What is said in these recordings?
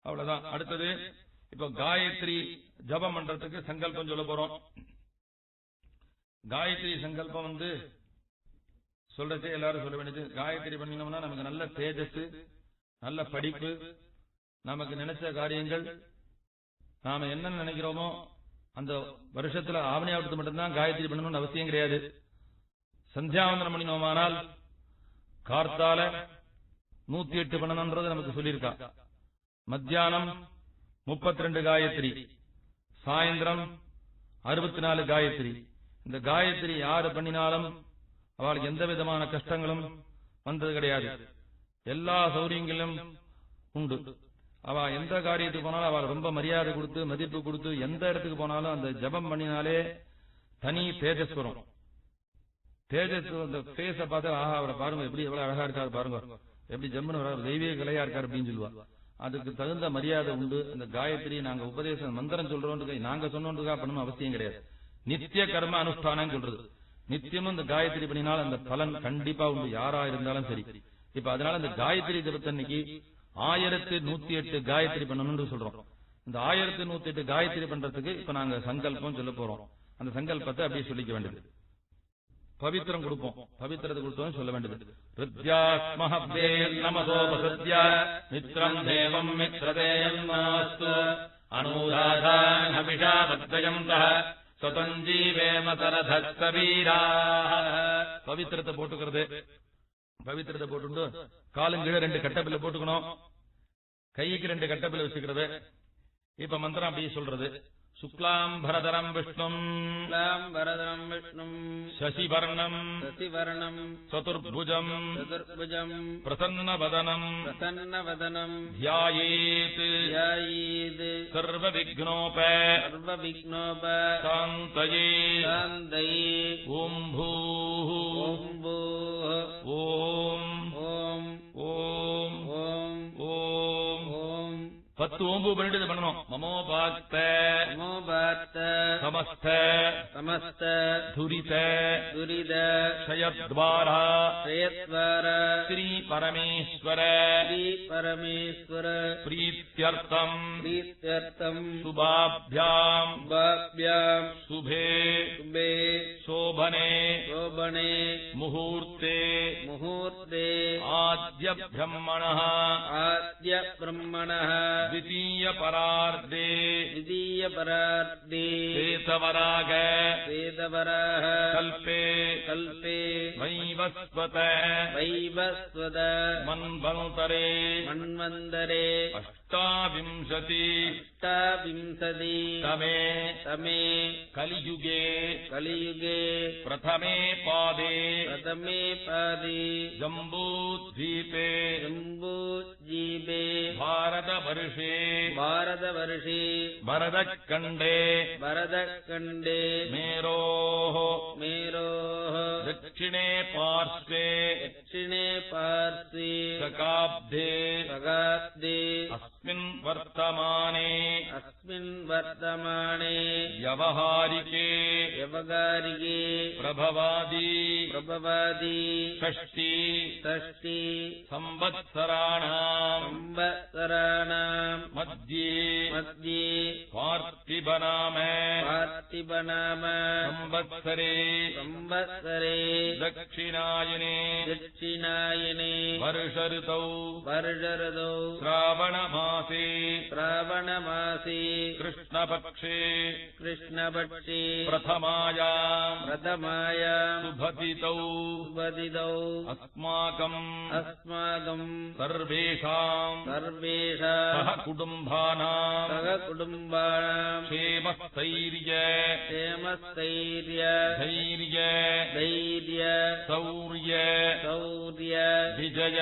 அவ்வளவுதான். அடுத்தது இப்ப காயத்ரி ஜபம் பண்றதுக்கு சங்கல்பம் சொல்ல போறோம். காயத்ரி சங்கல்பம் சொல்றதே எல்லாரும் சொல்ல வேண்டியது. காயத்ரி பண்ணினோம்னா நமக்கு நல்ல தேஜஸ், நல்ல படிப்பு, நமக்கு நினைச்ச காரியங்கள், நாம என்ன நினைக்கிறோமோ அந்த வருஷத்துல ஆவணியாவட்டத்து மட்டும்தான் காயத்ரி பண்ணணும்னு அவசியம் கிடையாது. சந்தியாவந்தனம் பண்ணினோமானால் கார்த்தால 108 பண்ணணும்ன்றது நமக்கு சொல்லியிருக்கா. மத்தியானம் 32 காயத்ரி, சாயந்திரம் 64 காயத்ரி. இந்த காயத்ரி யாரு பண்ணினாலும் அவளுக்கு எந்த விதமான கஷ்டங்களும் வந்தது கிடையாது. எல்லா சௌரியங்களும் உண்டு. அவ எந்த காரியத்துக்கு போனாலும் அவள் ரொம்ப மரியாதை கொடுத்து மதிப்பு கொடுத்து எந்த இடத்துக்கு போனாலும் அந்த ஜபம் பண்ணினாலே தனி தேஜஸ் வரும். தேஜஸ் அந்த பேச பார்த்து ஆஹா அவரை பாருங்க எப்படி எவ்வளவு அழகா இருக்காரு பாருங்க, எப்படி ஜம்முன்னு வர தெய்வீக கலையா இருக்காரு அப்படின்னு சொல்லுவா. அதுக்கு தகுந்த மரியாதை உண்டு. அந்த காயத்ரி நாங்க உபதேச மந்திரம் சொல்றோம், நாங்க சொன்னோன்றதுக்காக பண்ணணும் அவசியம் கிடையாது. நித்திய கர்ம அனுஷ்டானம் சொல்றது. நித்தியமும் இந்த காயத்ரி பண்ணினால் அந்த பலன் கண்டிப்பா உண்டு, யாரா இருந்தாலும் சரி. இப்ப அதனால இந்த காயத்ரி ஜபத்தன்னைக்கு 1108 காயத்ரி பண்ணணும்னு சொல்றோம். இந்த 1108 காயத்ரி பண்றதுக்கு இப்ப நாங்க சங்கல்பம் சொல்ல போறோம். அந்த சங்கல்பத்தை அப்படியே சொல்லிக்க வேண்டியது. பவித்திரம் கொடுப்போம். பவித்திரத்தை கொடுத்தோம் சொல்ல வேண்டியது. ருத்யாஸ்மஹப்தே நமசோபசத்யா மித்ரம் தேவம் மித்ரதேயன்னாஸ்து அனுராதான் ஹவிஷா பத்யந்தஹ சதஞ்சீவேமதரதஸ்தவீரா. பவித்திரத்தை போட்டுக்கிறது. பவித்திரத்தை போட்டு காலுங்கீழ 2 கட்டப்பில்ல போட்டுக்கணும், கைக்கு 2 கட்டப்பில்ல வச்சுக்கிறது. இப்ப மந்திரம் அப்படியே சொல்றது. சுக்லாம் பரதரம் விஷ்ணும் சசிவர்ணம் சதுர்புஜம் பிரசன்னவதனம் த்யாயேத் சர்வவிக்னோப சாந்தயே ஓம் பூः ஓம் ஓம் ஓம் ஓம் ஓம் 10 ஓம்பு பண்ணிட்டு பண்ணணும். மமோபாக்த சமஸ்த துரித க்ஷயத்வாரா ஸ்ரீ பரமேஸ்வர பிரீத்யர்த்தம் சுபாப்யாம் சுபே சோபனே முகூர்த்தே ஆத்ய பிரம்மணः द्वितीय परार्धे श्वेतवराग कल्पे वैवस्वत मन्वन्तरे अष्टाविंशति तमे कलियुगे प्रथमे पादे जम्बूद्वीपे भारतवर्षे भरतखण्डे मेरोः दक्षिणे पार्श्वे शकाब्दे अस्मिन् वर्तमाने व्यवहारिके प्रभवादि षष्टि संवत्सराणाम् मध्ये पार्थिवनाम संवत्सरे दक्षिणायने वर्षऋतौ श्रावणमासे कृष्णपक्षे प्रथमायां शुभतिथौ अस्माकं सर्वेषां सह कुटुम्बानां क्षेमस्थैर्य धैर्य शौर्य विजय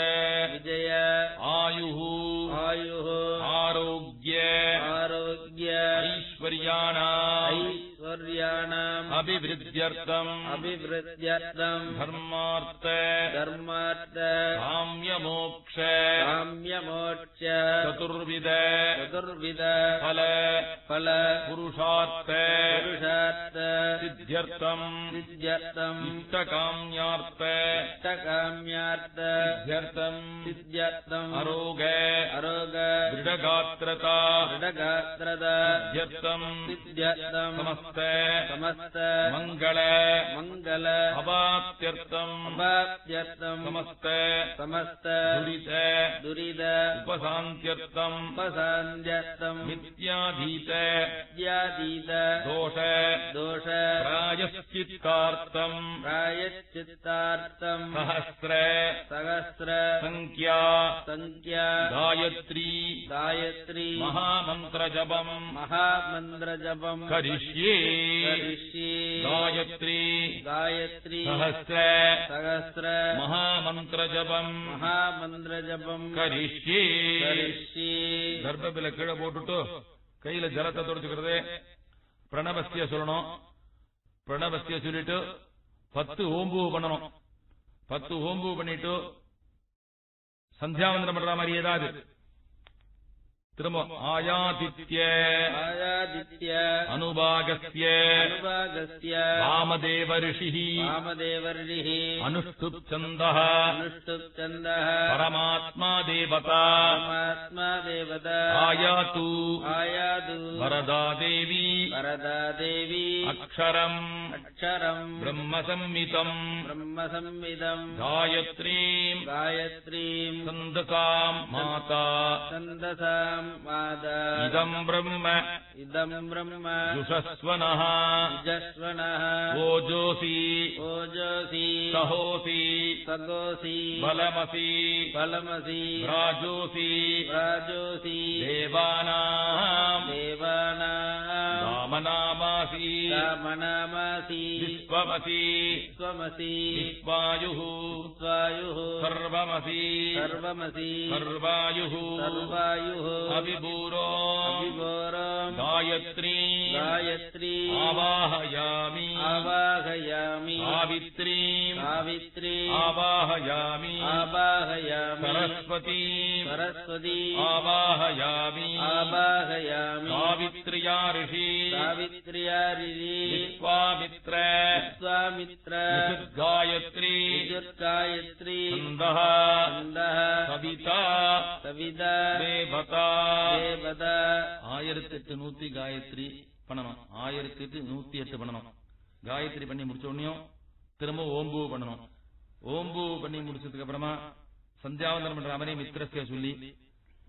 आयुः आरोग्य ऐश्वर्याणाम् அபிவிருத்யர்த்தம் தர்மார்த்த காம்யமோக்ஷ சதுர்வித பல புருஷார்த்த சித்யர்த்தம் இஷ்டகாம்யார்த்த சித்யர்த்தம் அரோக திருடகாத்ரதா சித்யர்த்தம் சமஸ்த மங்கள அபாப்த்யர்த்தம் சமஸ்த துரித உபசாந்த்யர்த்தம் மித்யாதீத தோஷ பிராயஷ்சித்தார்த்தம் சஹஸ்ர சங்க்யா காயத்ரி மகாமந்திர ஜபம் கரிஷ்யே காயத்ரி சஹஸ்ர மகாமந்திர ஜபம் கரிஷ்யே. கர்ப்பபில கீழே போட்டுட்டு கையில ஜலத்தை தொடச்சுக்கிறது. பிரணவஸ்திய சொல்லணும். பிரணவஸ்திய சொல்லிட்டு 10 ஓம்பு பண்ணணும். 10 ஓம்பு பண்ணிட்டு சந்தியாவந்தனம் பண்ற மாதிரி ஏதாவது திரும்ப ஆயாதித்ய அனுபாகஸ்ய வாமதேவ ரிஷிஹி அனுஷ்டுப் சந்தஹ பரமாத்மா தேவதா ஆயாது வரதா தேவி அக்ஷரம் பிரம்மசம்மிதம் காயத்ரீம் சந்தசாம் மாதா இதம் பிரம்ம ஜுஷஸ்வனஹ ஓஜோசி சஹோசி பலமசி ராஜோசி தேவானாம் ராமநாமாசி விஸ்வமசி விஸ்வாயுः சர்வமசி சர்வாயுः அவிபூரோ காயத்ரி ஆவாஹயாமி சாவித்ரி ஆவாஹயாமி சரஸ்வதி ஆவாஹயாமி சாவித்ரியா ரிஷி விஸ்வாமித்ர காயத்ரி சந்தஹ சவிதா தேவதா 1108 காயத்ரி பண்ணணும். 1108 பண்ணணும். காயத்ரி பண்ணி முடிச்ச உடனே திரும்ப ஓம்பு பண்ணணும். ஓம்பு பண்ணி முடிச்சதுக்கு அப்புறமா சந்தியாவந்தனம் பண்ற மாதிரி மித்திரஸ்ய சொல்லி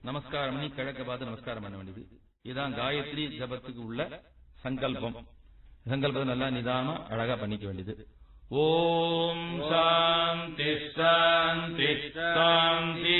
நமஸ்காரம் பண்ணி கிழக்க பார்த்து நமஸ்காரம் பண்ண வேண்டியது. இதுதான் காயத்ரி ஜபத்துக்கு உள்ள சங்கல்பம். சங்கல்பத்தை நல்லா நிதானமா அழகா பண்ணிக்க வேண்டியது. ஓம் சாந்தி சாந்தி சாந்தி.